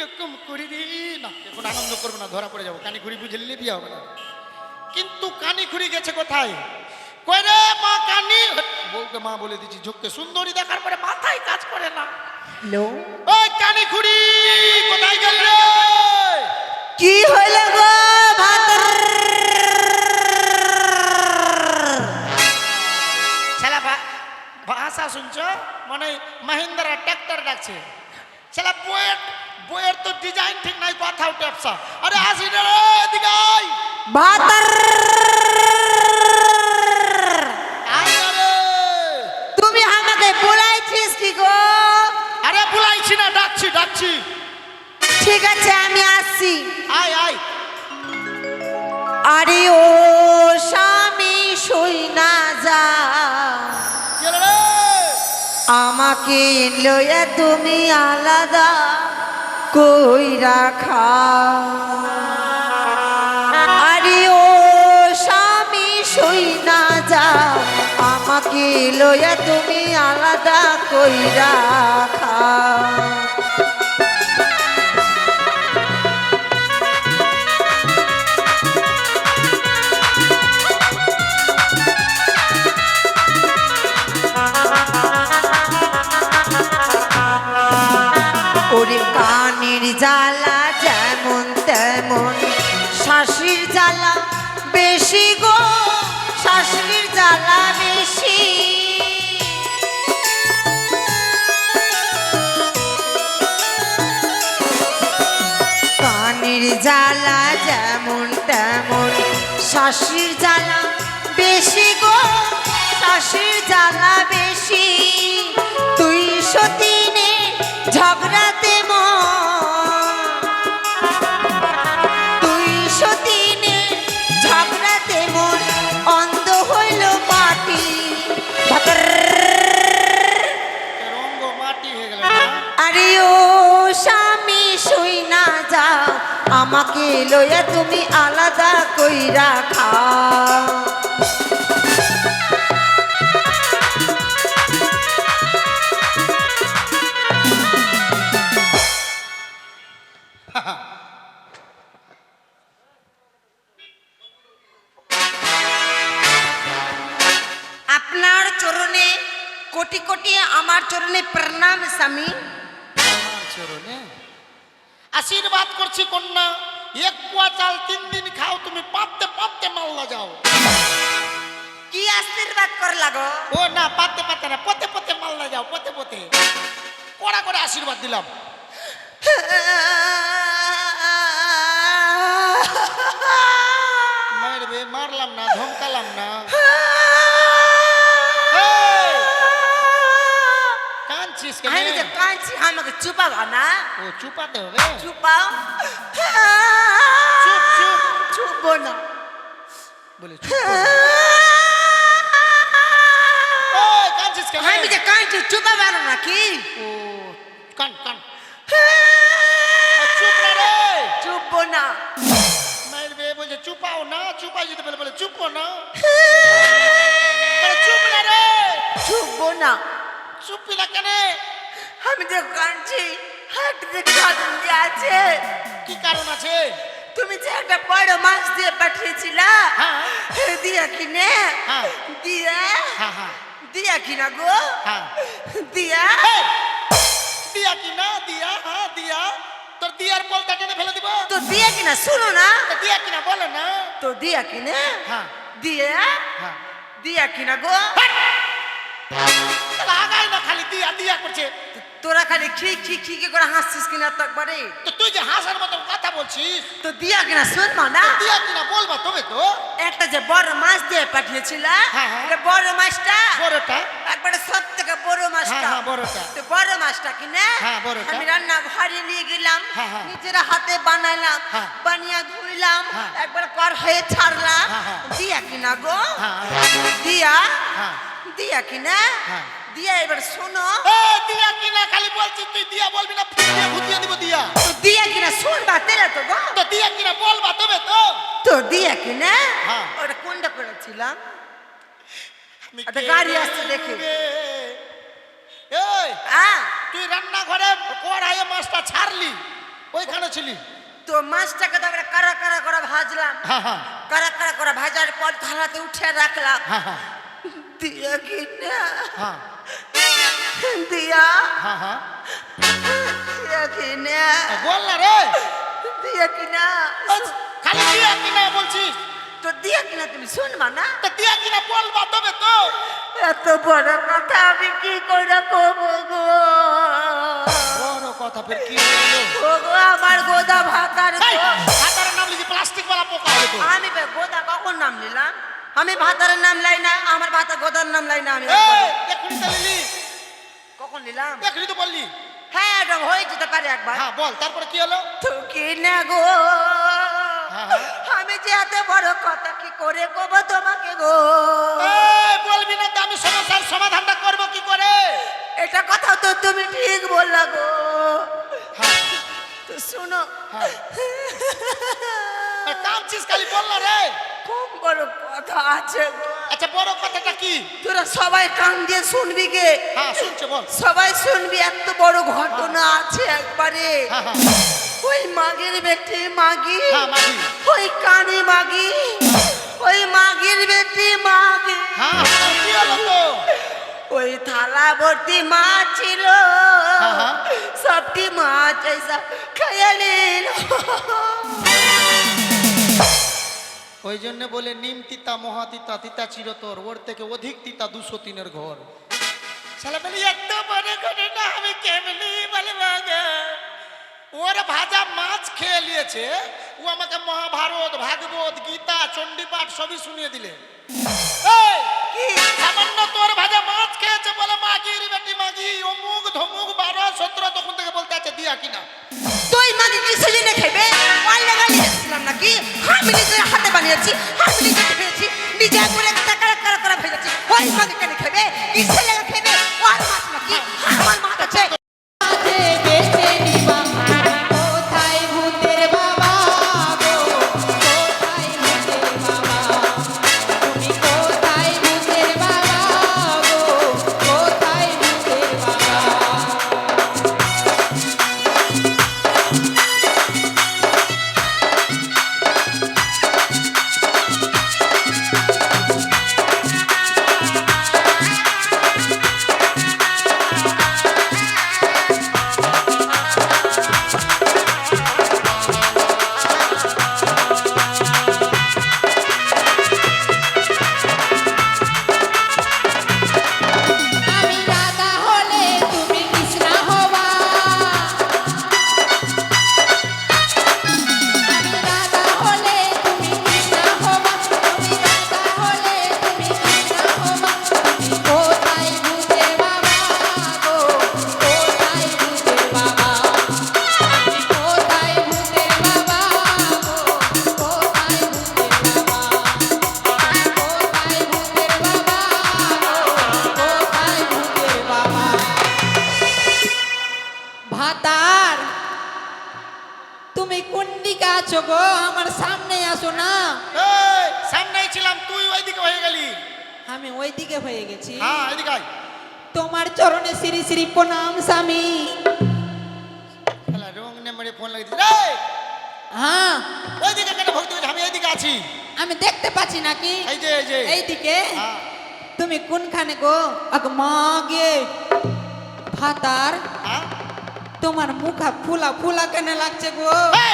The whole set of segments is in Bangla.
কিরকম করি রে না, এখন আনন্দ করবো না, ধরা পড়ে যাবো। কানি খুঁড়ি বুঝে নিলে বিয়ে হবে না। কিন্তু কানি খুঁড়ি গেছে কোথায়? কই রে মা কানি? বউকে মা বলে দিচ্ছি, ঝোঁককে সুন্দরী দেখার পরে মাথায় কাজ করে না। হ্যালো, ওই কানি খুঁড়ি কোথায় গেল রে? কি হইল গো ভাতর? ছেলা ভাষা শুনছো মানে মাহিন্দ্রা ট্র্যাক্টর ডাকছে। ছেলা বইয়ের বইয়ের তো ডিজাইন ঠিক নাই, কথাও ট্যাপসা। আরে আসি রে এদিকে আয়। ভাতর আয় না রে। তুমি আমাকে বলাইছিস কি গো? আরে বুলাইছি না, ডাকছি ডাকছি। ঠিক আছে আমি আসছি। আয় আয়। আরে ও স্বামী সই না যা, কি হলো রে? আমাকে লইয়া তুমি আলাদা কই রাখা। আরে ও স্বামী সই না যা, আমাকে লইয়া তুমি আলাদা কই রাখা। ওরে কানের জ্বালা যেমন তেমন, শাশুড়ির জ্বালা বেশি গো, শাশুড়ির জ্বালা বেশি। কানের জ্বালা যেমন তেমন, শাশুড়ির জ্বালা বেশি গো, শাশুড়ির জ্বালা বেশি। তুই সতীনে ঝগড়াতে তুই সতীনে ঝগড়াতে মন অন্ধ হইল মাটি। রঙ্গ মাটি হয়ে গেল না? আরে ও স্বামী শুই না যা, আমাকে লইয়া তুমি আলাদা কইরা খাও। আপনার চরণে কোটি কোটি আমার চরণে প্রণাম স্বামী। আমার চরণে আশীর্বাদ করছি কন্যা, এক পোয়া চাল 3 দিন খাও, তুমি পাততে পাততে মালদা যাও। কি আশীর্বাদ করলা গো? ও না, পাততে পাততে না, পতে পতে মালদা যাও, পতে পতে। কড়া করে আশীর্বাদ দিলাম। মারবে, মারলাম না, ধমকালাম না। এই, কাঁদছিস কেন? আমি যে কাঁদছি, আমাকে চুপাবা না? ও চুপাতে হবে। চুপাও। চুপ চুপ চুপবো না। বলে চুপ কর। এই, কাঁদছিস কেন? আমি যে কাঁদছি, চুপাবা না নাকি? ও কান কান। চুপ না রে। চুপবো না। মারবে বলছে চুপাও না, চুপাই যেতে বলে বলে চুপো না। বলে চুপ না রে। চুপবো না। চুপি না কেন? আমি যে কাঁদছি, হাঁটতে কারণ যে আছে। কি কারণ আছে? তুমি যে একটা বড় মাছ দিয়ে পাঠিয়েছিলা, হ্যাঁ। দিয়া কিনে, হ্যাঁ। দিয়া হ্যাঁ হ্যাঁ দিয়া কিনা গো, হ্যাঁ। দিয়া এই, দিয়া কি না দিয়া? হ্যাঁ দিয়া। তোর দিয়ার বলটা টেনে ফেলে দিব। তো দিয়া কিনা শুনো না, তো দিয়া কিনা বলে না। তো দিয়া কিনে, হ্যাঁ দিয়া হ্যাঁ। দিয়া কিনা গো। তাহলে আগাই না, খালি দিয়া দিয়া করছে। তোরা খালি খি খি খি কি করে হাসছিস কিনা তো একবারে। তো তুই যে হাসার মতন কথা বলছিস, তো দিয়া কিনা শুনবা না, দিয়া কিনা বলবা তবে তো। একটা যে বড় মাছ দিয়ে পাঠিয়েছিলা, হ্যাঁ, হ্যাঁ। এটা বড় মাছটা, বড়টা। একবারে সব থেকে বড় মাছটা। হ্যাঁ, হ্যাঁ, বড়টা। তো বড় মাছটা কিনে হ্যাঁ, বড়টা। আমি রান্না ঘরে নিয়ে গেলাম, হ্যাঁ, হ্যাঁ। নিজের হাতে বানাইলাম, হ্যাঁ। বানিয়ে ধুইলাম, হ্যাঁ। একবার কড়াইয়ে ছাড়লাম। হ্যাঁ, হ্যাঁ। দিয়া কিনা গো, হ্যাঁ দিয়া হ্যাঁ দিয়া কিনা, হ্যাঁ। দিয়া এবার শোনো, এই দিয়া কিনা খালি বলছিস, তুই দিয়া বলবি না, ফুটিয়ে ফুটিয়ে দিব দিয়া। তো দিয়া কিনা শুনবা তেলে তো গো। তো দিয়া কিনা বলবা তবে তো। তো দিয়া কিনা, হ্যাঁ। ওটা কোনটা করেছিলাম, আমি একটা কে গাড়ি আসছে দেখে। রে? এই তুই রান্নাঘরে কড়াইয়ে মাছটা ছাড়লি, ওইখানে ছিলি? তো মাছটাকে তো আমরা কারা কারা করে ভাজলাম, হ্যাঁ হ্যাঁ কারা কারা করে ভাজার পর থালাতে উঠে রাখলাম। হ্যাঁ হ্যাঁ দিয়া কিনা হ্যাঁ দিয়া হ্যাঁ হ্যাঁ দিয়া কিনা বল না রে। দিয়া কিনা খালি দিয়া কিনা বলছিস? তো দিয়া কিনা তুমি শুনবা না? তা দিয়া কিনা বলবা তবে তো। এত বড় কথা আমি কি করে কব গো? বড় কথা ফের কি হলো? ও গো আমার গোদা ভাতার এই, গো। হাতারে নাম লিখি প্লাস্টিক वाला পোকা হলো তো। আমি গোদা কখন নাম নিলাম? আমি ভাতারের নাম লাই না, আমার ভাতা গোদার নাম লাই না। আমি এই এখনি তো লিলি, কখন নিলাম? এখনি তো বললি। হ্যাঁ এটা হয়েছে তো পারে একবার। হ্যাঁ বল তারপরে কি হলো? তো কি না গো, হ্যাঁ, হ্যাঁ। আমি যে এত বড় কথা কি করে কব তোমাকে গো? এই বলবি না তো আমি সমস্যার সমাধানটা করব কি করে? এটা কথা তো তুমি ঠিক বললা গো। হ্যাঁ তো শুনো, হ্যাঁ কামছিস খালি বল না রে। খুব বড় কথা আছে গো। আচ্ছা বড় কথাটা কি? তোরা সবাই কান দিয়ে শুনবি গে। হ্যাঁ শুনছে বল। সবাই শুনবি, এত বড় ঘটনা আছে একবারে। হ্যাঁ হ্যাঁ ওই মাগির বেটি মাগি, হ্যাঁ মাগি। ওই কানি মাগি, ওই মাগির বেটি মাগি, হ্যাঁ কি হলো তো? ওই থালা ভর্তি মাছ ছিল, হ্যাঁ, হ্যাঁ। সবটি মাছ ऐसा খেয়ে নিল। ওই জন্য বলে নিম তিতা মহা তিতা তিতা চিরতর, ওর থেকে অধিক তিতা 203-এর ঘর। শালা বলি এত বড় ঘটনা আমি কেমনি বলবো গো? ওর ভাজা মাছ খেয়ে নিয়েছে, ও আমাকে মহাভারত ভাগবত গীতা চণ্ডীপাঠ সবই শুনিয়ে দিলে। এই কি সামান্য তোর ভাজা মাছ খেয়েছে বলে মাগির বেটি মাগি অমুক ধমুক 12-17 তখন থেকে বলতে আছে দিয়া কিনা। তুই মাগি কিসে জেনে খাবে? ওয়াল লাগালি দিলাম নাকি? আমি নিজে হাতে বানিয়েছি, আমি নিজে খেয়েছি, নিজে করে টাকা টাকা করে ফেলেছি। ওই মাগি কেন খাবে? কিসে লাগা খাবে? ওয়াল মাছ নাকি? আমার মাছ আছে। কোথায় ভূতের বাবা গো, কোথায় ভূতের বাবা, তুমি কোথায় ভূতের বাবা গো, কোথায় ভূতের বাবা। আমি রাধা হলে তুমি কৃষ্ণা হবা, আমি রাধা হলে তুমি কৃষ্ণা হবা, তুমি রাধা হলে তুমি কৃষ্ণা হবা, তুমি কোথায় ভূতের বাবা গো, কোথায় ভূতের বাবা, তুমি কোথায় ভূতের বাবা গো, কোথায় ভূতের বাবা, তুমি কোথায় ভূতের বাবা গো, কোথায় ভূতের বাবা। ভাতার তুমি কোন দিকে আছো গো? আমার সামনে আসো না। এই সামনেই ছিলাম, তুই ওইদিকে হয়ে গেলি। আমি ওই দিকে হয়ে গেছি। হ্যাঁ এদিকে আয়। তোমার চরণে শ্রী শ্রী প্রণাম স্বামী। শালা রং নাম্বারে ফোন লাগিয়ে দিস। এই হ্যাঁ ওইদিকে কেন ভক্তি করছিস? আমি এইদিকে আছি। আমি দেখতে পাচ্ছি নাকি? এই যে এই যে এইদিকে হ্যাঁ তুমি কোনখানে গো? আগ মা গে ভাতার হ্যাঁ তোমার মুখ ফুলা ফুলা কেন লাগছে গো? এই!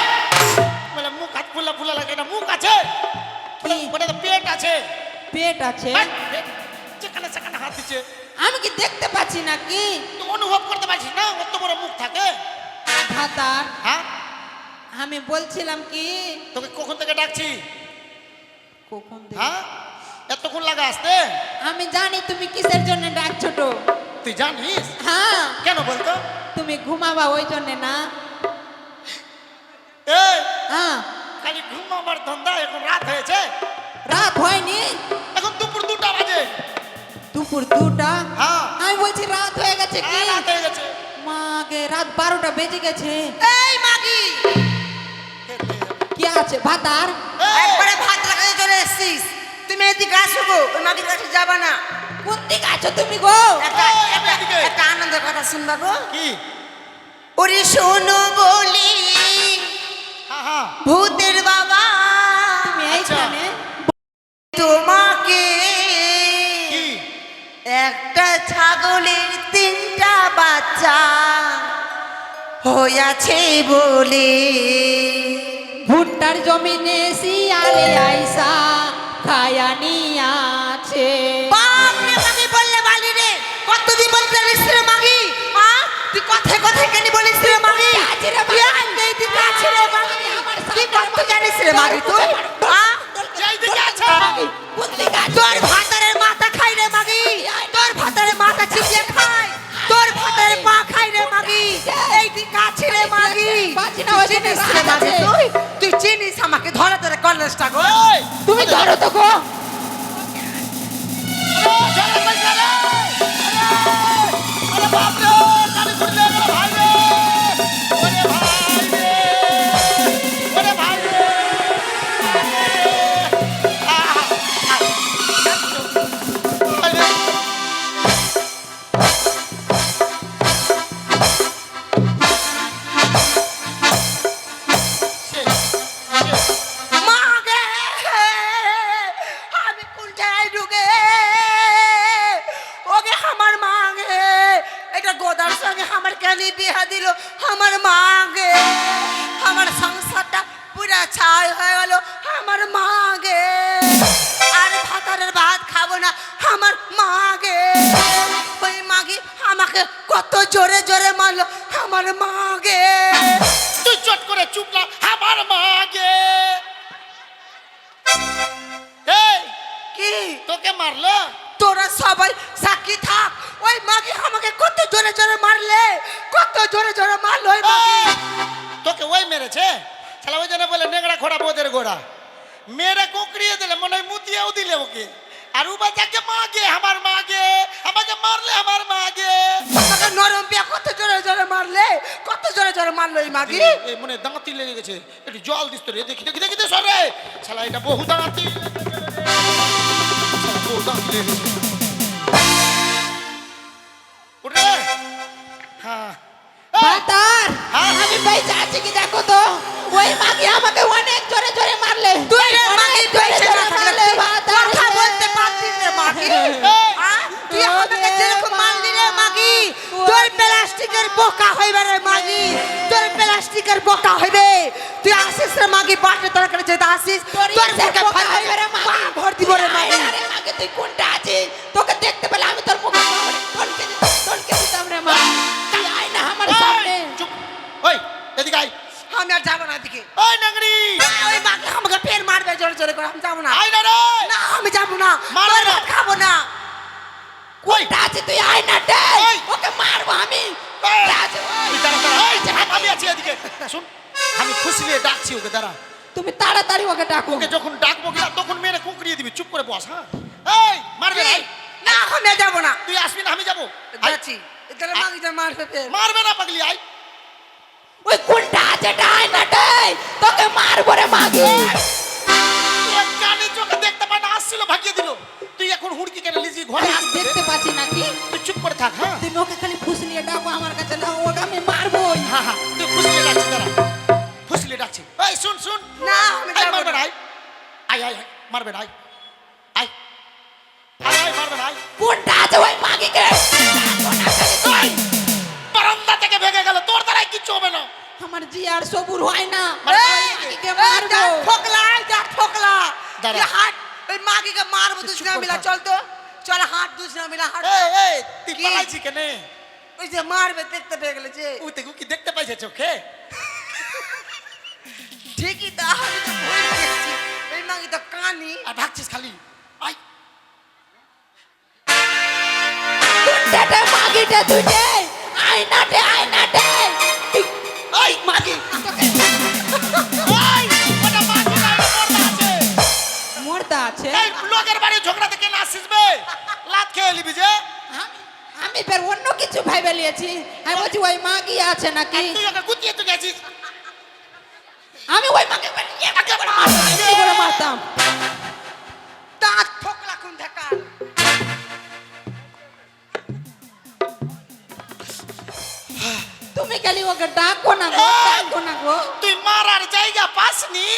বলে মুখ হাত ফুলা ফুলা লাগে না, মুখ আছে কি? ওটা তো পেট আছে। পেট আছে? এই, পেট, যেখানে সেখানে হাত দিচ্ছে। আমি কি দেখতে পাচ্ছি নাকি? তুই অনুভব করতে পারছিস না অত বড় মুখ থাকে? ভাতার হ্যাঁ আমি বলছিলাম কি, তোকে কখন থেকে ডাকছি? কখন থেকে? হ্যাঁ এতক্ষণ লাগে আসতে? আমি জানি তুমি কিসের জন্য ডাকছো তো। তুই জানিস? হ্যাঁ কেন বলতো? তুমি ঘুমাবা ওই জন্য না? এই হ্যাঁ খালি ঘুমাবার ধান্দা, এখন রাত হয়েছে। রাত হয়নি, এখন দুপুর 2টা বাজে। দুপুর 2টা? হ্যাঁ আমি বলছি রাত হয়ে গেছে কি? রাত হয়ে গেছে। মাগে রাত 12টা বেজে গেছে। এই মাগি, কি আছে ভাতার? এই, একবারে ভাত লাগাতে চলে এসেছিস। তুমি এদিকে আসো গো, ওই মাগির কাছে যাবা না। কোন দিকে আছো তুমি গো? একটা এই, একটা এদিকে। একটা আনন্দের কথা শুনবা গো। কি? ওরে শোনো বলি ভূতের বাবা তুমি এইখানে তোমাকে কি একটা ছাগলের 3টা বাচ্চা হইয়াছে বলে ভুট্টার জমিনে শিয়ালে আইসা খায়া নিয়াছে। বাপরে মাগি বললে বালি রে কতদিন বলতে জানিস রে মাগি তুই কথায় কথায় কেন বলিস রে মাগি আছে রে তুই আগে দিকে আছে রে মাগি তুই কত জানিস রে মাগি তুই যেই দিকে আছে তোর ভাতারের মাথা খাই রে মাগি তোর ভাতারের মাথা চিবিয়ে খায় তোর ভাতারের পা খাই রে মাগি এই দিকে আছে রে মাগি বাঁচি না, ওই দিকে চিনিস রে মাগি আছে। তুই চিনিস আমাকে ধরে ধরে কলেজটা গো ওই তুমি ধরো তো গো। আরে পয়সা রে আরে বাপ রে কানে খুলে গেল ভাই রে ওরে ভাই রে ওরে ভাই রে মাগে আমি কোনটায় ঢুকে ওকে আমার মাগে এটা গোদার সঙ্গে আমার কেন বিয়া দিল আমার মাগে আমার সংসারটা পুরা ছাই হয়ে গেল আমার মাগে আর ভাতারের ভাত খাবো না আমার মাগে ওই মাগি আমাকে কত জোরে জোরে মারলো আমার মাগে তুই চট করে চুপ না আমার মাগে এই কি তোকে মারলো তোরা সবাই সাক্ষী থাক ওই মাগি আমাকে কত জোরে জোরে মারলে কত জোরে জোরে মারলো ওই মাগি এই, তোকে ওই মেরেছে শালা ওই জন্য বলে নেংড়া ঘোড়া বোদের ঘোড়া মেরে কুকড়িয়ে দিলে মনে হয় মুতিয়েও দিলে ওকে আর উবা যাকে মাগে আমার মাগে আমাকে মারলে আমার মাগে আমাকে নরম পেয়ে কত জোরে জোরে মারলে কত জোরে জোরে মারলো এই মাগি এই মনে হয় দাঁতি লেগে গেছে একটু জল দিস তো রে দেখি দেখি দেখি সরে শালা এটা বহু দাঁতি শালা বহু দাঁতি লেগে গেছে উঠে হ্যাঁ এই, ভাতার হ্যাঁ? আমি পয়সা আছে কি দেখো তো। ওই মাগি আমাকে অনেক জোরে জোরে মারলে। তুই রে অনেক মাগি জোরে পয়সা জোরে না থাকলে মারলে, তুই ভাতার কথা রে। বলতে পারতিস রে মাগি এই, তুই আমাকে যেরকম মারলি রে মাগি তোর প্লাস্টিকের বোকা হইবে রে মাগি তোর প্লাস্টিকের বোকা হইবে তুই আসিস রে মাগি বাটে তরকারি যেতে আসিস তোর তোর ইচ্ছা মুখে বোকা হইবে রে মাগি। ভর দিব রে মাগি আয় না রে মাগি, তুই কোনটা আছিস? তোকে দেখতে পেলে আমি তোর মুখে টনকে দিতাম রে মাগি। তুই আয় না আমার সামনে। এই, চুপ ওই এদিকে আয় আমি আর যাবো না দিকে ওই নাগরি ওই মাগি আমাকে ফের মারবে জোরে জোরে করে আমি যাবো না আয় না রে না আমি যাবো না মারবে তোর না। ভাত খাবো না কোনটা আছে তুই আয় না রে। ওই। ওকে মারবো আমি। এই, কোনটা আছে ওই? তুই দাঁড়া দাঁড়া এই, আমি আছি এদিকে শুন আমি ফুসলিয়ে ডাকছি ওকে দাঁড়া তুমি তাড়াতাড়ি ওকে ডাকো। ওকে যখন ডাকবো কিনা তখন মেরে কুকড়িয়ে দিবি চুপ করে বস হ্যাঁ এই মারবে না না আমি আর যাবো না তুই আসবি না আমি যাবো আয়। যাচ্ছি এদের মাগিটা মারবে ফের মারবে না পাগলি আয় ওই কোনটা আছে এটা আয় না রে। তোকে মারবো রে মাগি। তোর কানে চোখে দেখতে পায় না আসছিল ভাগিয়ে দিল তুই এখন হুড়কি কেন লিজি ঘরে আসতে দে। দেখতে পাচ্ছি নাকি? তুই চুপ করে থাক হ্যাঁ তুমি ওকে খালি ফুসলিয়ে ডাকো আমার কাছে না, ওকে আমি মারবোই। হ্যাঁ হ্যাঁ তুই ফুসলিয়ে ডাকছি দাঁড়া ফুসলিয়ে ডাকছি এই শুন শুন না আমি আয় যাবো মারবে না না আয় আয় আয় মারবে না আয় আয় আয় আয় মারবে না আয় কোনটা আছে ওই মাগিকে? ডাকো না খালি তুই। বারান্দা থেকে ভেঙে গেল তোর দ্বারাই কিচ্ছু হবে না আমার জি আর সবুর হয় না। মারবে না। ওই মাগিকে মারবো। ঠোকলা দাঁড়া। তুই হাট ওই মাগিকে মারবো তুই চুপ দুজনা কর মিলা থাক। চল তো চল হাট দুজনা মিলা হাট এই এই তুই কি? পালাইছি কেন ওই যে মারবে দেখতে পেয়ে গেলে যে ও তুই কি দেখতে পাইছে চোখে ঠিকই তো আমি তো ভুল দেখছি এই মাগি তো কানি আর ভাগছিস খালি আয় কোনটা মাগিটা তুই আয় না রে, আয় না রে। এই মাগি এই ওটা মাগি না ওটা আছে মরদা আছে। এই লোকের বাড়ি ঝগড়াতে কেন আসিস বে লাত খেয়ে নিবি যে আমি ফের অন্য কিছু ভাইবে লিয়েছি। আমি বলছি ওই মাগি আছে নাকি। তুই ওকে গুটিয়ে তুই গেছিস আমি ওই মাগি একেবারে মারতাম, এমনি করে মারতাম। দাঁত ঠোকলা কোন থাকা তুমি খালি ওকে ডাকো না গো, ডাকো না গো। তুই মারার জায়গা পা আসনি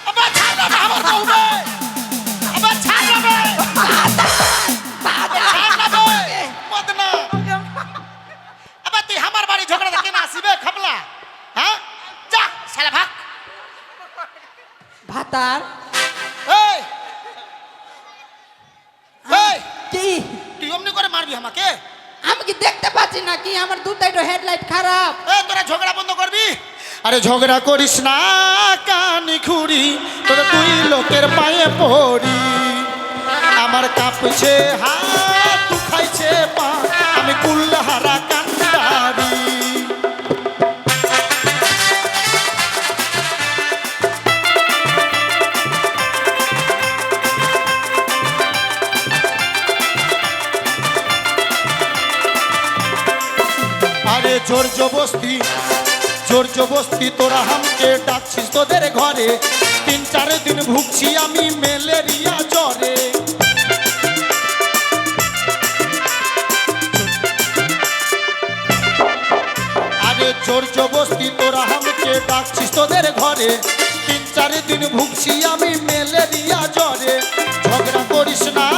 আবার ছাড় না আমার বউবে আবার ছাড় না মদনা আবার তুই আমার বাড়ি ঝগড়া কেন আসিবে খাবলা হ্যাঁ যা শালা ভাগ ভাতার এই এই কি তুই অমনি করে মারবি আমাকে আমি কি দেখতে পাচ্ছি না কি আমার দুটাইটো হেডলাইট খারাপ এই তোরা ঝগড়া বন্ধ করবি আরে ঝগড়া করিস না কানি খুরি তোরা তুই লোকের পায়ে পড়ি আমার কাঁপছে হাত খাইছে পা আমি কুল্লাহারা কান্দারি আরে জোর জবস্তি তোরা হামকে ডাকছিস তোদের ঘরে 3-4 দিন ভুগছি আমি ম্যালেরিয়া জ্বরে আরে জোর জবস্তি তোরা হামকে ডাকছিস তোদের ঘরে 3-4 দিন ভুগছি আমি ম্যালেরিয়া জ্বরে ঝগড়া করিস না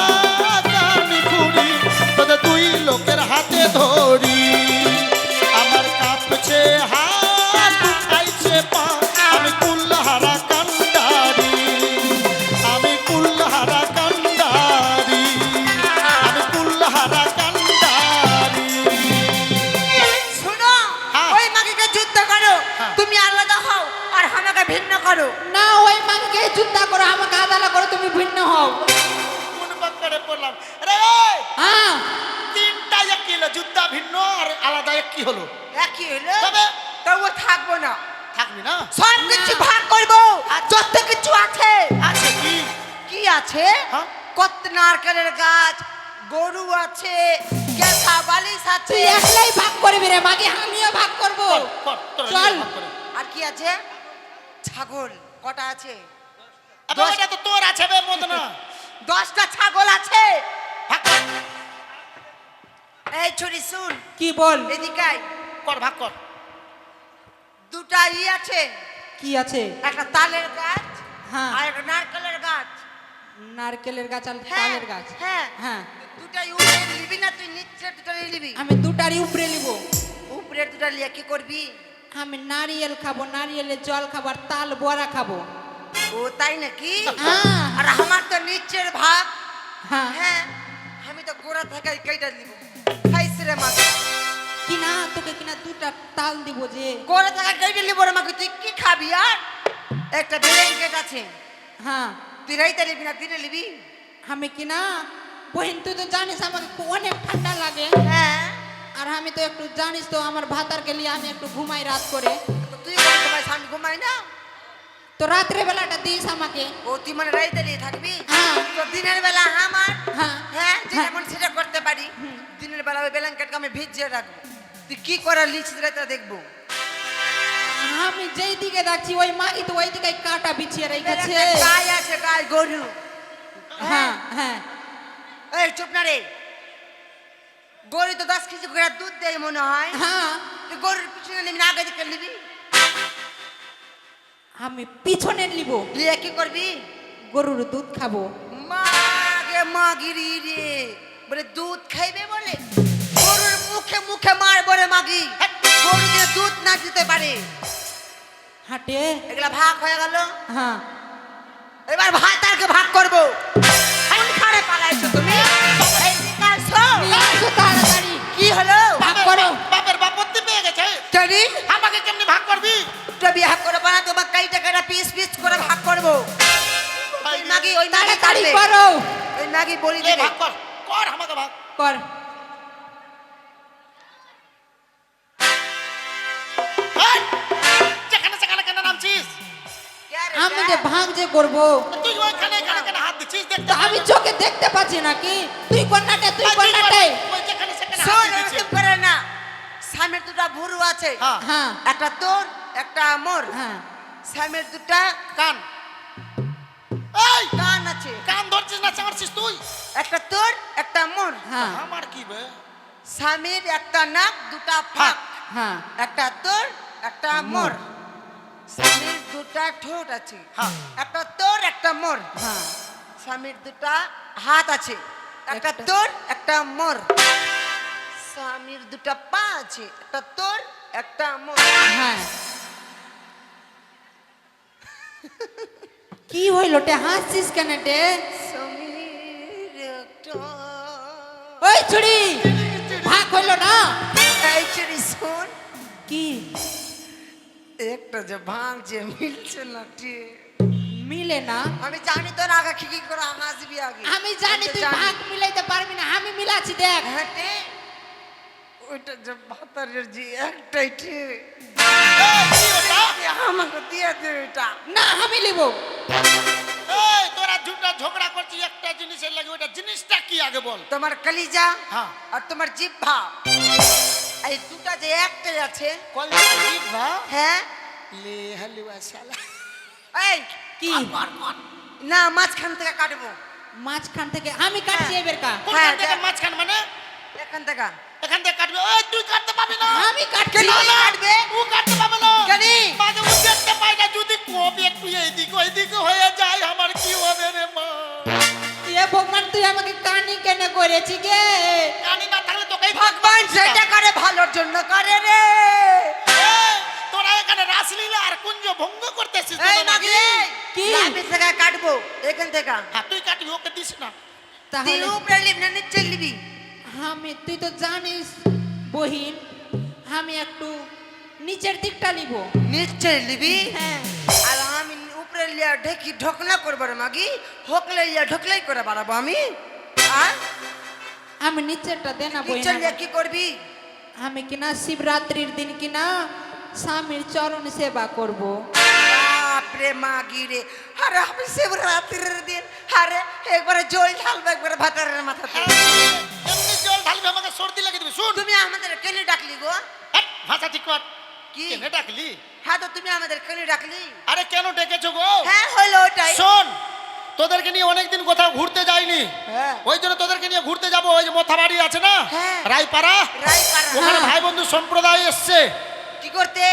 কানি খুরি তোদের দুই লোকের হাতে ধরি আমার কাঁপছে হাত খাইছে পা আমি কুল্লাহারা কান্দারি আমি কুল্লাহারা কান্দারি আমি কুল্লাহারা কান্দারি শুনো হ্যাঁ। ওই মাগিকে যুদ্ধ করো হ্যাঁ। তুমি আলাদা হও আর আমাকে ভিন্ন করো না ওই মাকে যুদ্ধা করো আমাকে আদালা করো তুমি ভিন্ন হও কোন বাক্কারে পড়লাম রে হ্যাঁ 3টা এক কিলো যুদ্ধা ভিন্ন আর আলাদা এক কি হলো একই হলো তবে তবু থাকবো না থাকবি না সব কিছু ভাগ করবো যত কিছু আছে আছে কি কি আছে হ্যাঁ? কত নারকেলের গাছ গরু আছে গেছা বালিশ আছে তুই একলাই ভাগ করবি রে মাকে আমিও ভাগ করব কর, তোরা চল। ভাগ করে। আর কি আছে ছাগল কটা আছে আবে ওটা তো তোর আছে বে মদনা 10টা ছাগল আছে ভাগ কর এই ছুরি শুন কি বল এদিকে আয়। কর ভাগ কর দুটা আছে কি আছে একটা তালের গাছ হ্যাঁ। আর একটা নারকেলের গাছ নারকেলের গাছ আর হ্যাঁ, তালের গাছ হ্যাঁ হ্যাঁ দুটাই উপরে নিবি না তুই নিচে দুটা নিবি আমি দুটারই উপরে নিব উপরে দুটা নিয়ে কি করবি আমি নারিয়েল খাবো নারিয়েলের জল খাবো আর তাল বড়া খাবো ও তাই নাকি হ্যাঁ আর আমার তো নিচের ভাগ হ্যাঁ হ্যাঁ আমি তো গোড়া থেকে কেটে দিব খাইছে রে মাছ কিনা তোকে কিনা দুটা তাল দিব যে গোড়া থেকে কেটে নিব রে মাকে তুই কি খাবি আর একটা ব্ল্যাঙ্কেট আছে হ্যাঁ তুই রাইতে নিবি না দিনে নিবি আমি কিনা বহিন তুই তো জানিস আমাকে অনেক ঠান্ডা লাগে হ্যাঁ আর আমি তো একটু জানিস তো আমার ভাতারকে নিয়ে আমি একটু ঘুমাই রাত করে তো তুই কোন সময় আমি ঘুমাই না তো রাত্রে বেলাটা দিস আমাকে ও তুই মানে রাইতে নিয়ে থাকবি হ্যাঁ। তো দিনের বেলা আমার হ্যাঁ হ্যাঁ যেটা হ্যাঁ। মন সেটা করতে পারি দিনের বেলা ওই ব্ল্যাঙ্কেটকে আমি ভিজিয়ে রাখবো তুই কি করে লিখছিস তা দেখবো আমি যেই দিকে দেখছি ওই মাগি তো ওই দিকে কাটা বিছিয়ে রেখেছে গাই আছে গাই গরু হ্যাঁ হ্যাঁ এই চুপ না রে গরু তো 10 কেজি করে দুধ দেয় মনে হয় হ্যাঁ তুই গরুর পিছনে নিবি না আগে দিকে নিবি আমি পিছনে নিব লিয়ে কি করবি গরুর দুধ খাবো মাগে মাগিরি রে বলে দুধ খাইবে বলে গরুর মুখে মুখে মারবো রে মাগি গরু যে দুধ না দিতে পারে হাটে এগুলা ভাগ হয়ে গেল হ্যাঁ এবার ভাতারকে ভাগ করবো কোন খাড়ে পালাইছো তুমি এই দিকে আসো। নিয়ে আসো তাড়াতাড়ি কি হলো ভাগ করো বাপের বাপত্তি পেয়ে গেছে তরি আমাকে কেমনি ভাগ করবি তো বিয়ে করবো না তোমার কাই টাকাটা পিস পিস করে ভাগ করবো ওই মাগি ওই মাগি তাড়াতাড়ি থাকবে। করো ওই মাগি বলি এ দেবে ভাগ কর কর আমাকে ভাগ কর এই, যেখানে সেখানে কেন নামছিস কে রে, আমি কে? যে ভাগ যে করবো তুই ওইখানে এখানে কেন হাত দিচ্ছিস দেখতে তো আমি চোখে দেখতে পাচ্ছি নাকি তুই কন্যাটে তুই কন্যাটে ওই যেখানে সেখানে হাত শোন দিচ্ছিস এরকম করে না সামের দুটা ভুরু আছে হ্যাঁ হ্যাঁ একটা তোর একটা মোর হ্যাঁ সামের দুটা কান এই কান আছে কান ধরছিস না চামারছিস তুই একটা তোর একটা মোর হ্যাঁ আমার কি বে স্বামীর একটা নাক দুটা ফাঁক হ্যাঁ একটা তোর একটা মোর স্বামীর দুটা ঠোঁট আছে, হ্যাঁ। একটা তোর একটা মোর। হ্যাঁ স্বামীর দুটা হাত আছে, একটা একটা- তোর একটা মোর। স্বামীর দুটা পা আছে, একটা তোর একটা মোর। হ্যাঁ কি হইল টে হাসছিস কেন টে? স্বামীর একটা ওই ছুরি ভাগ হইল না এই চুরি শোন, কি একটা যে ভাঙছে মিলছে না ঠিক। মিলে না? আমি জানি তোর আগে কি করে হাসবি আগে। আমি জানি তো তুই ভাগ মিলাইতে পারবি না, আমি মিলাচ্ছি দেখ। হ্যাঁ ঠিক। ওইটা যে ভাতারের যে একটাই ঠিক। এই, কি ওটা? আমাকে দিয়ে দে এটা। না আমি লিব। এই, তোরা দুটা ঝগড়া করছিস একটা জিনিসের লাগে, ওইটা জিনিসটা কি আগে বল। তোমার কলিজা হ্যাঁ। আর তোমার জিহ্বা, এই দুটা যে একটাই আছে। কলজা জিহ্বা হ্যাঁ লে হালুয়া শালা। এই কি না, মাঝখান থেকে কাটবো। মাঝখান থেকে আমি কাটছি এবার কা? কোনখান থেকে দেখ। মাঝখান মানে? এখান থেকে এখান থেকে কাটবে। ওই তুই কাটতে পাবি না। আমি কাটছি। কেন কাটবে? ও কাটতে পাবে না। কেন? মাঝে ও দেখতে পাই না, যদি কবে একটু এইদিকে ওইদিকে হয়ে যায় আমার কি হবে রে মা? এ ভগবান তুই আমাকে কানি কেন করেছি গে? কানি না থাকলে তোকেই ভগবান সেটা করে ভালোর জন্য করে রে। এই, তোরা এখানে রাসলীলা আর কুঞ্জ ভঙ্গ করতেছিস তো এই নাকি? মাগি কি? লাভি থেকে কাটবো এখান থেকে। হ্যাঁ, তুই কাটবি, ওকে দিস না। তুই তাহলে উপরে লিবি না নিচে লিবি? তুই তো জানিস বহিন, আমি একটু নিচের দিকটা নিব। নিচে লিবি হ্যাঁ আর আমি উপরে লিয়া ঢেকি ঢোকনা করবো রে মাগি। হোকলে লিয়া ঢোকলাই করে বাড়াবো আমি। আর আমি নিচেরটা দেনা বহিন। নিচে লিয়া কি করবি? আমি কিনা শিবরাত্রির দিন কিনা স্বামীর চরণ সেবা করব। বাপরে মাগি রে, আরে আমি শিবরাত্রির দিন আরে একবারে জল ঢালবো একবারে ভাতারের মাথাতে। এমনি জল ঢালবি, আমাকে সর্দি লাগিয়ে দিবি। শুন, তুমি আমাদের কেন ডাকলি গো? হাট, ভাষা ঠিক কর। কি? কেন ডাকলি? হ্যাঁ তো তুমি আমাদের কেন ডাকলি? আরে কেন ডেকেছো গো? হ্যাঁ হলো ওটাই। শোন, তোদেরকে নিয়ে অনেকদিন কোথাও ঘুরতে যাইনি, হ্যাঁ। ওই জন্য তোদেরকে নিয়ে ঘুরতে যাবো। ওই যে মথাবাড়ি আছে না, হ্যাঁ। রায়পাড়া, রায়পাড়া। ওখানে হ্যাঁ। ভাই বন্ধু সম্প্রদায় এসছে। কি করতে?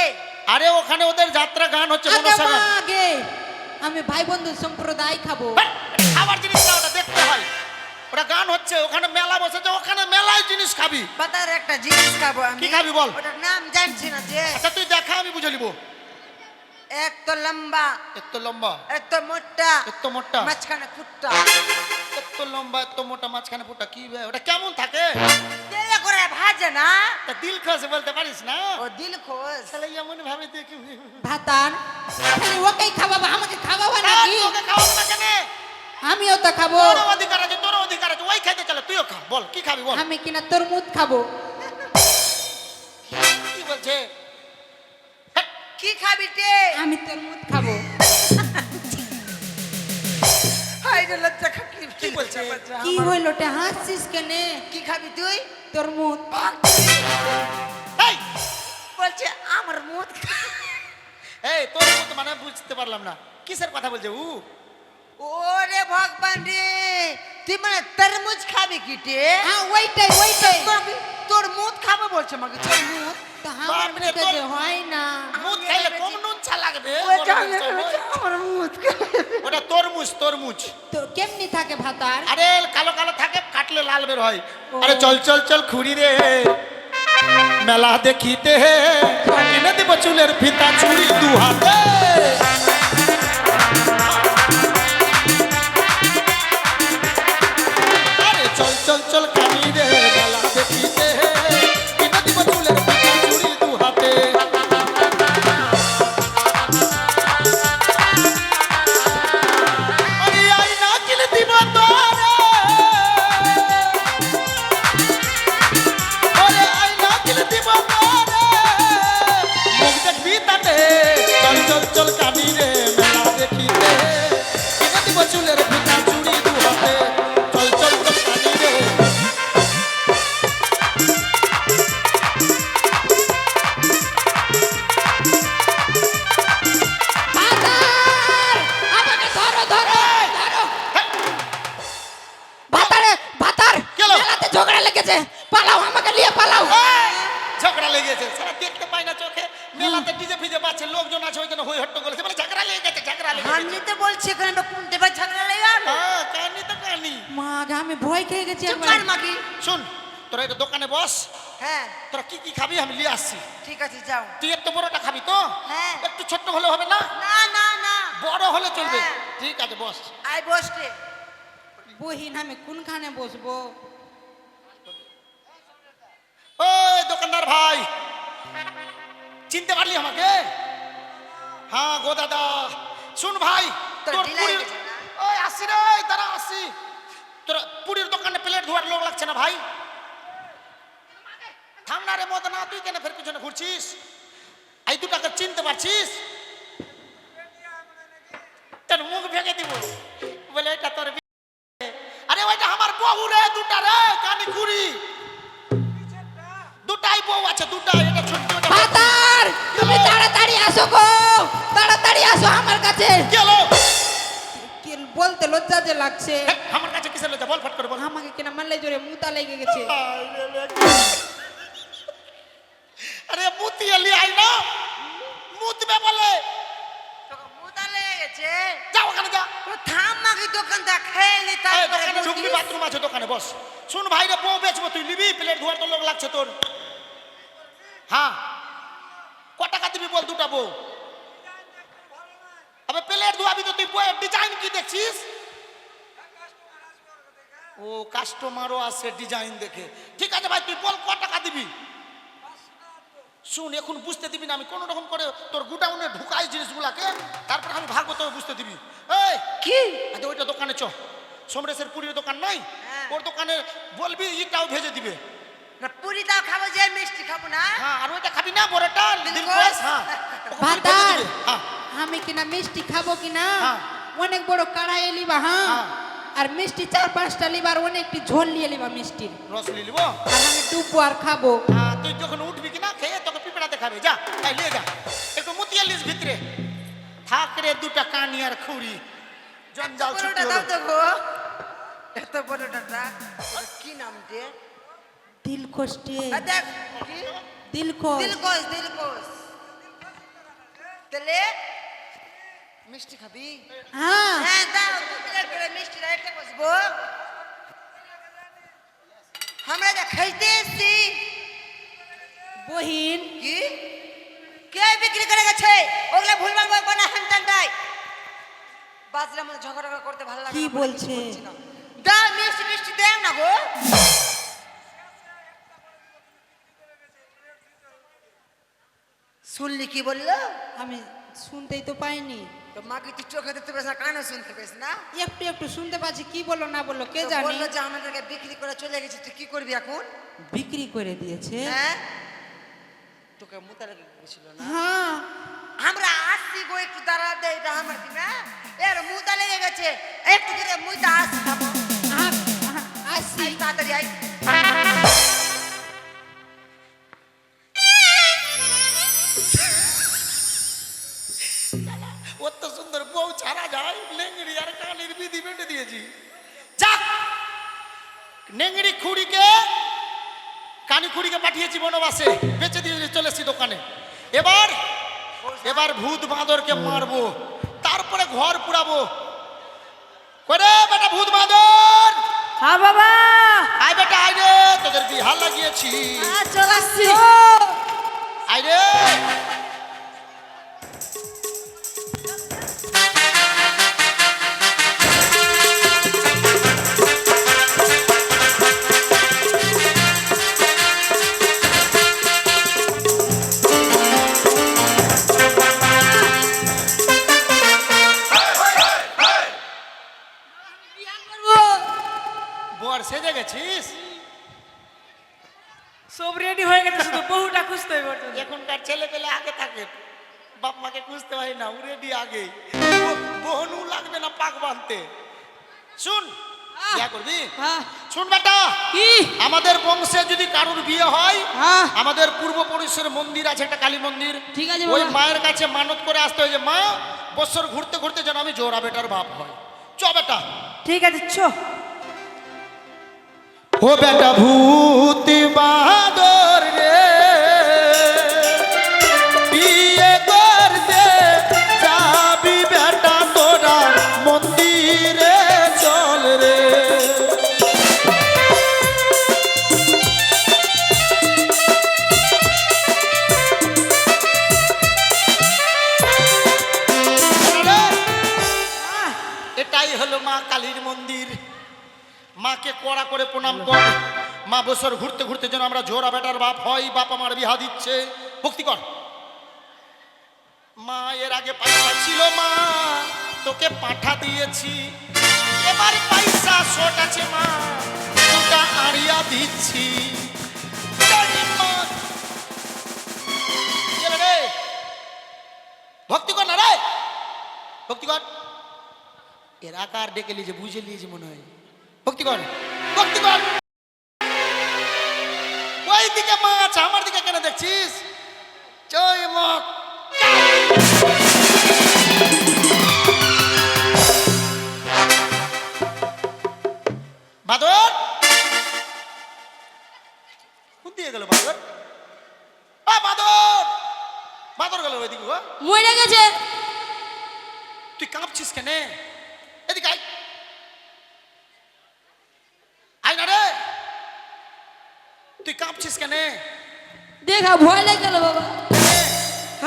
আরে ওখানে ওদের যাত্রা গান হচ্ছে, আগে মনসা মা, গান। আগে আমি ভাই বন্ধু সম্প্রদায় খাবো। বাট, খাবার জিনিসটা ওটা দেখতে হয়। ওটা গান হচ্ছে, ওখানে মেলা বসেছে, ওখানে মেলায় জিনিস খাবি। বাতার একটা জিনিস খাবো আমি। কি খাবি বল? ওটার নাম জানছি না যে। আচ্ছা তুই দেখা, আমি বুঝে নিবো। এক তো লম্বা, এত লম্বা, এত মোটা, এত মোটা, মাঝখানে ফুটটা। এত লম্বা, এত মোটা, মাঝখানে ফুটা, কি বে? ওটা কেমন থাকে? তেলে করে ভাজে না? তা দিল খসে বলতে পারিস না? ও দিল খোঁজ। তাহলে এমন ভাবে দেখি। ভাতার খালি ওকেই খাওয়াবো, আমাকে খাওয়াবো আর নাকি? তোকে খাওয়াবো না কেন? আমিও তো খাবো। তোর অধিকার আছে, তোর অধিকার আছে, ওই খাইতে চলে, তুইও খা। বল কি খাবি বল। আমি কিনা তরমুজ খাবো। কি বলছে? হ্যাঁ, কি খাবি তে? আমি তরমুজ খাবো। হাই রে লজ্জা খা, কি বলছে? কি হইল টে হাসছিস কেনে? কি খাবি তুই? তরমুজ। এই, বলছে আমার মুখ। এই তোর মতো মানে বুঝতে পারলাম না কিসের কথা বলছে ও। ওরে ভগবান রে, তুই মানে তরমুজ খাবি কি তে? হ্যাঁ ওইটাই ওইটাই। তোর মুখ খাবো বলছে আমাকে, তোর মুখ। তো আমার বাপরে, মুখে তোর- যে হয় না। মুখ খাইলে কম নুন ছা লাগবে। ওইটা বলে বলছে, আমার মুখ। ওটা তরমুজ, তরমুজ। তো কেমনি থাকে ভাতার? আরে কালো কালো থাকে, কাটলে লাল বের হয়। আরে চল চল চল খুড়ি রে, মেলা দেখিতে কিনে দেব চুলের ফিতা চুড়ি দু হাতে। আরে চল চল চল খানি রে, মেলা দেখিতে কিনে দেব চুলের ফিতা চুড়ি দু হাতে। আরে আয়না কিনে দিব তোরে, ওরে আয়না কিনে দিব তোরে, মুখ দেখবি তাতে। চল চল চল কানি রে, মেলা দেখিতে কিনে দিব চুলের ফিতা চুড়ি দু হাতে। চল চল চল কানি রে। ভাতার আমাকে ধরো ধরো ধরো। ভাতারে ভাতার কি হলো? মেলাতে ঝগড়া লেগেছে, পালাও আমাকে নিয়ে পালাও। এই, ঝগড়া লেগেছে, সারা দেখতে পাই না চোখে। মেলাতে ডিজে ফিজে বাজছে, লোকজন আছে, ওই জন্য হই হট্টগোল হচ্ছে, মানে ঝগড়া লেগে গেছে, ঝগড়া লেগে আমি গেছে। তো বলছি এখানে তো কোনতে বা ঝগড়া লেগে গেল। হ্যাঁ, কানি তো কানি। মা গো, আমি ভয় খেয়ে গেছি চুপ একবার। কর মাগি। শুন, তোরা এটা দোকানে বস, হ্যাঁ তোরা কি কি খাবি আমি নিয়ে আসছি। ঠিক আছে যাও। তুই একটু বড়টা খাবি তো? হ্যাঁ। একটু ছোট্ট হলে হবে না? না না না বড় হলে চলবে। হ্যাঁ। ঠিক আছে বস। আই বসতে। বহিন আমি কোনখানে বসবো? ওই দোকানদার ভাই, চিনতে পারলি আমাকে? হ্যাঁ গো দাদা। শুন ভাই, তোর তোর ঢিলা হয়ে পুরীর, গেছে না? ওই আসি রে, দাঁড়া আসি। তোর পুরীর দোকানে প্লেট ধোয়ার লোক লাগছে না ভাই? থাম না রে মদনা, তুই কেন ফের পিছনে ঘুরছিস? এই দুটাকে চিনতে পারছিস? তোর মুখ ভেঙে দিব বলে এটা তোর বিয়ে। আরে ওইটা আমার বউ রে, দুটা রে কানি কুড়ি, দুটাই বউ আছে, দুটাই। এটা ছোট্ট ওটা বড়। ফাদার, তুমি তাড়াতাড়ি আসো গো, তাড়াতাড়ি আসো আমার কাছে। কি হলো? কি বলতে লজ্জা যে লাগছে। হেই, আমার কাছে কিসের লজ্জা? বল ফট করে বল। আমাকে কিনা মারলে জোরে মুতা লেগে গেছে। আরে মুতি এলি আই না, মুতবে বলে। তোকে মুতা লেগে গেছে। যা ওখানে যা। তো থাম মাগি দোকানটা খেলি এই তারপরে দোকানে ঢুকবি, বলবি। বাথরুম আছে দোকানে, বস। শুন ভাই রে, বউ বেচবো, তুই নিবি? প্লেট ধোয়ার তো লোক লাগছে তোর। হ্যাঁ, ক টাকা দিবি বল? দুটা বউ। আবে প্লেট ধোয়াবি তো তুই, বউয়ের ডিজাইন কি দেখছিস? ও কাস্টমারও আছে ডিজাইন দেখে। ঠিক আছে ভাই, তুই বল ক টাকা দিবি? শুন, এখন বুঝতে দিবি না, আমি কোন রকম করে তোর গুডাউনে ঢুকাই জিনিসগুলাকে, তারপর আমি ভাগবো, তোর বুঝতে দিবি। এই কি? আচ্ছা ওইটা দোকানে চ, সমরেশের পুরীর দোকান নাই? হ্যাঁ। ওর দোকানে বলবি ইটাও ভেজে দিবে। না পুরি দাও খাবো, যে মিষ্টি খাবো না। হ্যাঁ, আর ওইটা খাবি না বড়টা দিলখুশ? হ্যাঁ, ওকে পুরি ভেজে ফাদার, দিবে। হ্যাঁ আমি কিনা মিষ্টি খাবো কিনা, হ্যাঁ। অনেক বড় কড়াই লিবা। হ্যাঁ, হ্যাঁ। আর মিষ্টি 4-5টা লিবার, অনেকটি ঝোল নিয়ে লিবা মিষ্টির। রস নিয়ে নিব। আর আমি ডুববো আর খাবো। হ্যাঁ, তুই যখন উঠবি কিনা খেয়ে তোকে পিঁপড়া দেখাবে। যা তাই নিয়ে যা, একটু মুতিয়া লিস ভিতরে থাক রে, দুটা কানি আর খুঁড়ি, জঞ্জাল ছুটি বড়টা হলো। দাও তো গো। এত বড়টা দাও। কি নাম দে? দিলখুশ টে, দেখ কি? দিলখুশ। দিলকোষ দিলকোষ। তাহলে মিষ্টি খাবি? হ্যাঁ, হ্যাঁ দাও, দু প্লেট করে মিষ্টি দাও, একটা বসবো। আমরা যা খাইতে এসছি। বহিন কি? কে বিক্রি করে গেছে? ওগুলা ভুলভাল বলবো না, হ্যান্ডাই বাজরা মধ্যে ঝগড়া করতে ভালো লাগে কি না, বলে বলছে? কিছু বলছি না। দাও মিষ্টি মিষ্টি দেও না গো। শুনলি কি বললো? আমি শুনতেই তো পাইনি। তো মাকে তুই চোখে দেখতে পেস না, কানে শুনতে পেস না? একটু একটু শুনতে পাচ্ছি, কি বললো না বললো কে তো জানি। বললো যে আমাদেরকে বিক্রি করে চলে গেছে, তুই কি করবি এখন? বিক্রি করে দিয়েছে। হ্যাঁ তোকে মুতা লেগে গেছিল না? হ্যাঁ, আমরা আসছি গো, একটু দাঁড়া দে, এটা আমার দিবে। এর মুতা লেগে গেছে, একটু ধরে মুতা আসছি। আসছি। আই তাড়াতাড়ি আই। অত সুন্দর বউ ছাড়া যায়? নেংড়ি আর কানির বিধি বেঁধে দিয়েছি। যাক, নেংড়ি খুঁড়িকে, কানি খুঁড়িকে পাঠিয়েছি বনবাসে, বেঁচে দিয়ে চলে এসেছি দোকানে। এবার ভূত বাঁদরকে মারবো, তারপরে ঘর পুরাবো। করে বেটা ভূত বাঁদর, হ্যাঁ বাবা, আয় বেটা আয় রে, তোদের বিহার লাগিয়েছি। চল আসছি। আয় রে। বর সেজে গেছিস? সব রেডি হয়ে গেছে, শুধু বহুটা খুঁজতে হবে ওর জন্য। এখনকার ছেলে পেলে আগে থাকে, বাপ মাকে খুঁজতে হয় না, রেডি আগে। বহনু লাগবে না পাক বাঁধতে। শুন, বিয়া করবি? হ্যাঁ। শুন বেটা, কি? আমাদের বংশে যদি কারোর বিয়ে হয়, হ্যাঁ। আমাদের পূর্বপুরুষের মন্দির আছে, একটা কালী মন্দির। ঠিক আছে ওই বাবা। মায়ের কাছে মানত করে আসতে হয় যে মা, বছর ঘুরতে ঘুরতে যেন আমি জোড়া বেটার বাপ হয়। চ বেটা। ঠিক আছে চ। ও বেটা ভূত বাঁদর রে, বিয়ে করতে কড়া করে প্রণাম কর। মা বছর ঘুরতে ঘুরতে যেন আমরা জোড়া বেটার বাপ হয়, বাপ আমার বিহা দিচ্ছে, ভক্তি কর। মা এর আগে পয়সা ছিল মা, তোকে পাঠা দিয়েছি, এবার পয়সা শর্ট আছে মা, দুটা আড়িয়া দিচ্ছি। জয় মা। কি হলো রে? ভক্তি কর না রে, ভক্তি কর। এর আকার ডেকে লিজে বুঝে লিয়েছে মনে হয়। ভক্তি কর, ভক্তি কর। ওই দিকে মা আছে, আমার দিকে কেন দেখছিস? জয় মা। বাদর কোন দিয়ে গেল? বাদর, বাদর, বাদর গেল ওইদিকে। মরে গেছে। তুই কাঁপছিস কেন? এদিকে আয়, আয় না রে। তুই কাঁপছিস কেন? দেখা ভয় লেগে গেল বাবা,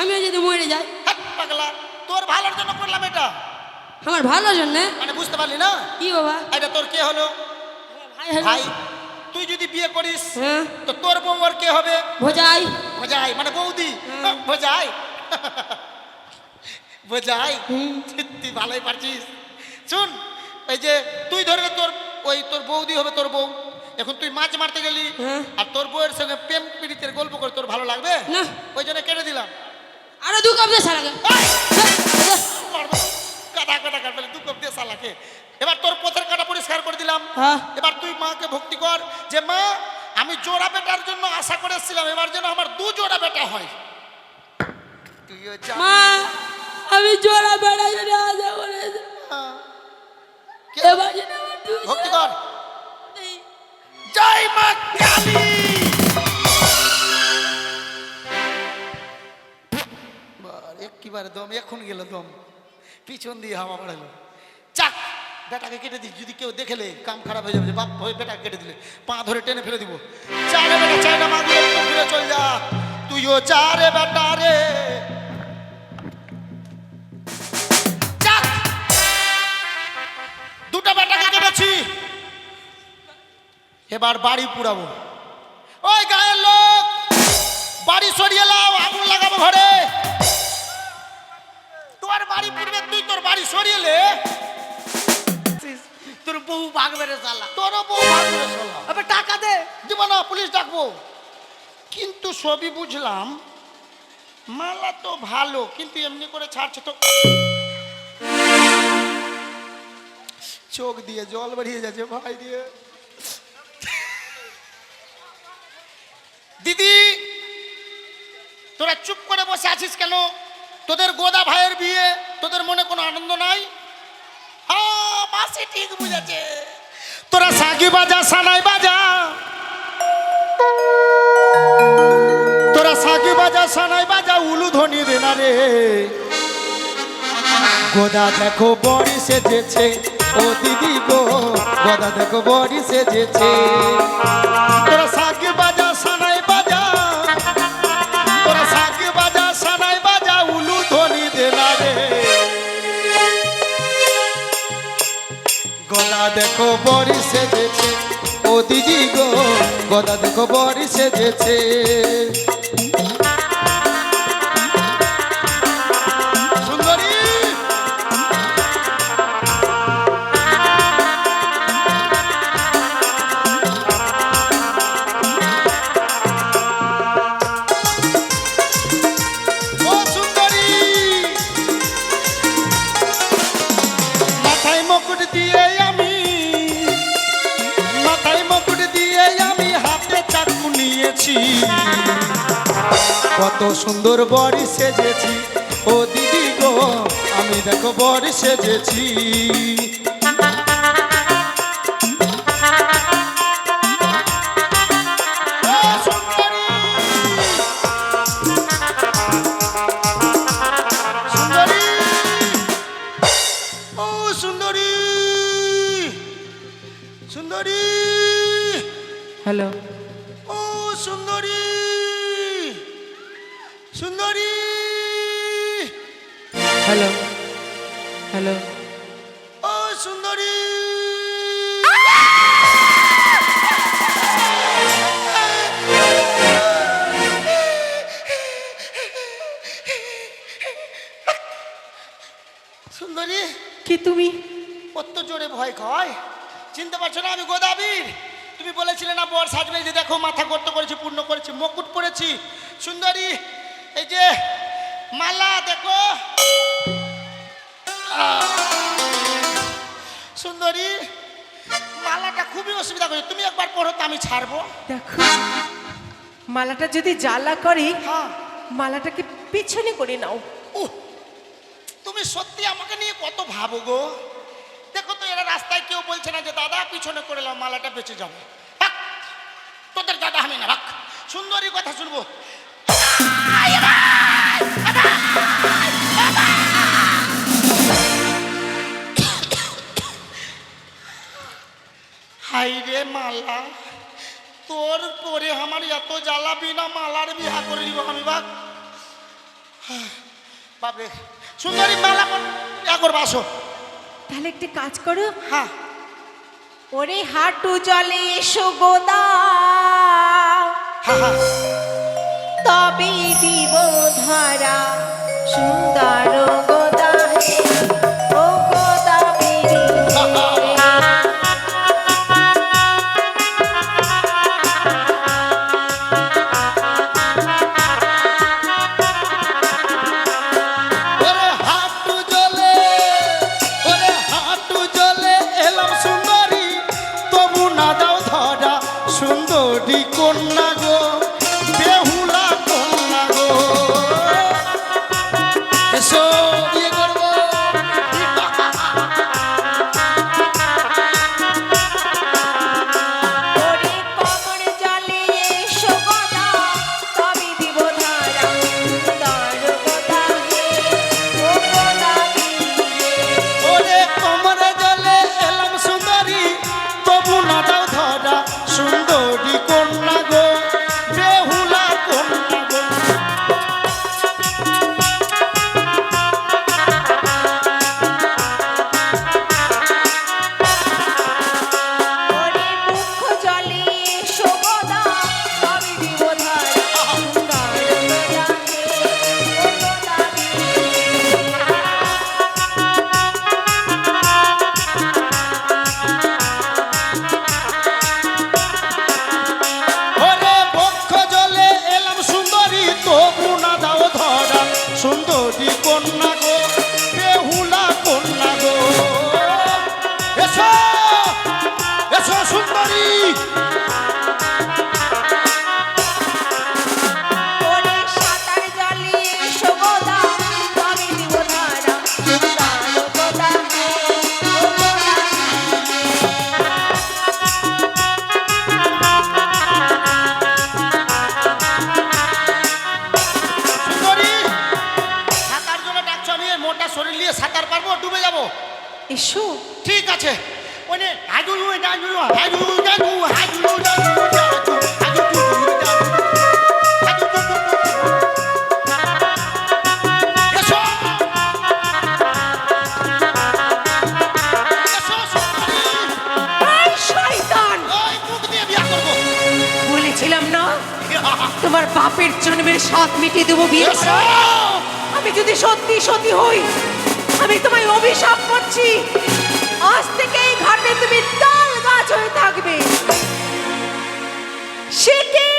আমিও যদি মরে যাই। হাট পাগলা, তোর ভালোর জন্য করলাম এটা। আমার ভালো জন্য। মানে বুঝতে পারলি না? কি বাবা? এটা তোর কে হলো? ভাই হলো। ভাই। তুই যদি বিয়ে করিস হ্যাঁ। তো তোর বউ আর কে হবে? ভোজাই। ভোজাই মানে বৌদি। ভোজাই, ভোজাই। তুই ভালোই পারছিস। শুন, এই যে তুই ধরে তোর বৌদি হবে তোর বউ। এখন তুই মাছ মারতে গেলি হ্যাঁ। আর তোর বউয়ের সঙ্গে প্রেম পীড়িতের গল্প করে তোর ভালো লাগবে না। ওই জন্য কেটে দিলাম। আরো 2 কাপ দিয়ে সারা মারবো, কাটা কাটা কাটবে, 2 কাপ দিয়ে সালাকে। এবার তোর পথের কাটা পরিষ্কার করে দিলাম। হ্যাঁ। এবার তুই মাকে ভক্তি কর যে মা আমি জোড়া বেটার জন্য আশা করে এসেছিলাম, এবার যেন আমার 2 জোড়া বেটা হয়। তুইও যা। মা আমি জোড়া বেড়া যদি আজা করে কে? এবার যদি আমার 2 ভক্তি কর। জয় মা কালী। একেবারে দম এখন গেল, দম পিছন দিয়ে হাওয়া বাড়ালো। চাক বেটাকে কেটে দিস, যদি কেউ দেখলে কাম খারাপ হয়ে যাবে। বাপ হয়ে বেটাকে কেটে দিলে পা ধরে টেনে ফেলে দিব। চারে বেটা চাই না, মা ঘুরে চল যা। তুইও চারে বেটা রে। চাক 2টা বেটাকে কেটেছি, এবার বাড়ি পুড়াবো। ওই গায়ের লোক বাড়ি সরিয়ে লাও, আগুন লাগাবো ঘরে। তোর বাড়ি পুড়বে, তুই তোর বাড়ি সরিয়ে লে। তোর বউ ভাগ মেরে চালা। তোরও বউ ভাগবে শালা। আবার টাকা দে। দিব না, পুলিশ ডাকবো। কিন্তু সবই বুঝলাম, মালা তো ভালো, কিন্তু এমনি করে ছাড়ছে তো। চোখ দিয়ে জল বেরিয়ে যাচ্ছে ভাই দিয়ে। দিদি তোরা চুপ করে বসে আছিস কেন? তোদের গোদা ভাইয়ের বিয়ে, তোদের মনে কোনো আনন্দ নাই? হ্যাঁ মাসি ঠিক বুঝেছে। তোরা সাগি বাজা, সানাই বাজা, তোরা সাগি বাজা, সানাই বাজা, উলু ধ্বনি দে না রে। গোদা দেখো বড়ি সেজেছে, ও দিদি গো গোদা দেখো বড়ি সেজেছে। তোরা সাগি বাজা, সানাই বাজা, তোরা সাগি বাজা, সানাই বাজা, উলু ধ্বনি দে না রে। গোদা দেখো বড়ি সেজেছে, ও দিদি গো গোদা দেখো বড়ি সেজেছে। সুন্দরী ও সুন্দরী, মাথায় মুকুট দিয়ে আমি, মাথায় মুকুট দিয়ে আমি হাতে চাকু নিয়েছি। কত সুন্দর বড়ি সেজেছি, ও দিদি গো আমি দেখো বড়ি সেজেছি। ও সুন্দরী, সুন্দরী, ও সুন্দরী, সুন্দরী, হ্যালো। ও সুন্দরী, সুন্দরী, হ্যালো হ্যালো। ও সুন্দরী। সুন্দরী কি তুমি? কত জোরে ভয় খায়, চিনতে পারছো না আমি গোদাবীর? তুমি বলেছিলে না বর সাজবে, যে দেখো মাথা গর্ত করেছি, পূর্ণ করেছি, মুকুট পরেছি। সুন্দরী এই যে মালা দেখো। সুন্দরী মালাটা খুবই অসুবিধা করছে, তুমি একবার পড়ো তো আমি ছাড়বো। দেখো মালাটা যদি জ্বালা করে, হ্যাঁ মালাটাকে পিছনে করে নাও। উহ, তুমি সত্যি আমাকে নিয়ে কত ভাবো গো। দেখো তো এরা রাস্তায় কেউ বলছে না যে দাদা পিছনে করে নাও, মালাটা বেঁচে যাবে। বাক, তোদের দাদা আমি না, বাক সুন্দরী কথা শুনবো। হাই রে মালা, তোর পরে আমার এত জ্বালাবি না, মালার বিহা করে দিব আমি। বাক বাপরে সুন্দরী মালা বিয়া করবো, আসো। তাহলে একটি কাজ করো, হ্যাঁ ওরে হাঁটু জলে এসো গোদা, হ্যাঁ হ্যাঁ তবে দিব ধরা সুন্দর গোদা হে, ও গোদা বেরি ওরে হাঁটু জলে, ওরে হাঁটু জলে এলাম সুন্দরী, তবু না দাও ধরা সুন্দরী কন্যা গো, বেহুলা কন্যা গো। এসো বিয়ে করবো। ওরে কমর জলে এসো গোদা, তবে দিব ধরা সুন্দর গোদা হে, ও গোদা বেরি ওরে কোমরে জলে এলাম সুন্দরী, তবু না দাও ধরা সুন্দরী কন্যা গো, বেহুলা কন্যা গো। ওরে মুখ জলে এসো গোদা, তবে দিব ধরা সুন্দর গোদা হে, ও গোদা ওরে বক্ষ জলে এলাম সুন্দরী, তবু না দাও ধরা সুন্দরী কন্যা গো, বেহুলা কন্যা গো। এসো এসো সুন্দরী। ওরে সাঁতার জলে এসো গোদা, তবে দিব ধরা সুন্দর গোদা হে, ও গোদা সুন্দরী সাঁতার জন্য ডাকছো, আমি এই মোটা শরীর নিয়ে সাঁতার পারবো? ডুবে যাবো। এসো। ঠিক আছে। ওনে হাজু হাজু হাজু হাজু হাজু এই শয়তান! বলেছিলাম না তোমার বাপের জন্মের স্বাদ মিটিয়ে দেবো বিয়ে করে। আমি যদি সত্যি সত্যি হই, আমি তোমায় অভিশাপ করছি, আজ থেকে এই ঘাটে তুমি তাল গাছ হয়ে থাকবে। সে কে?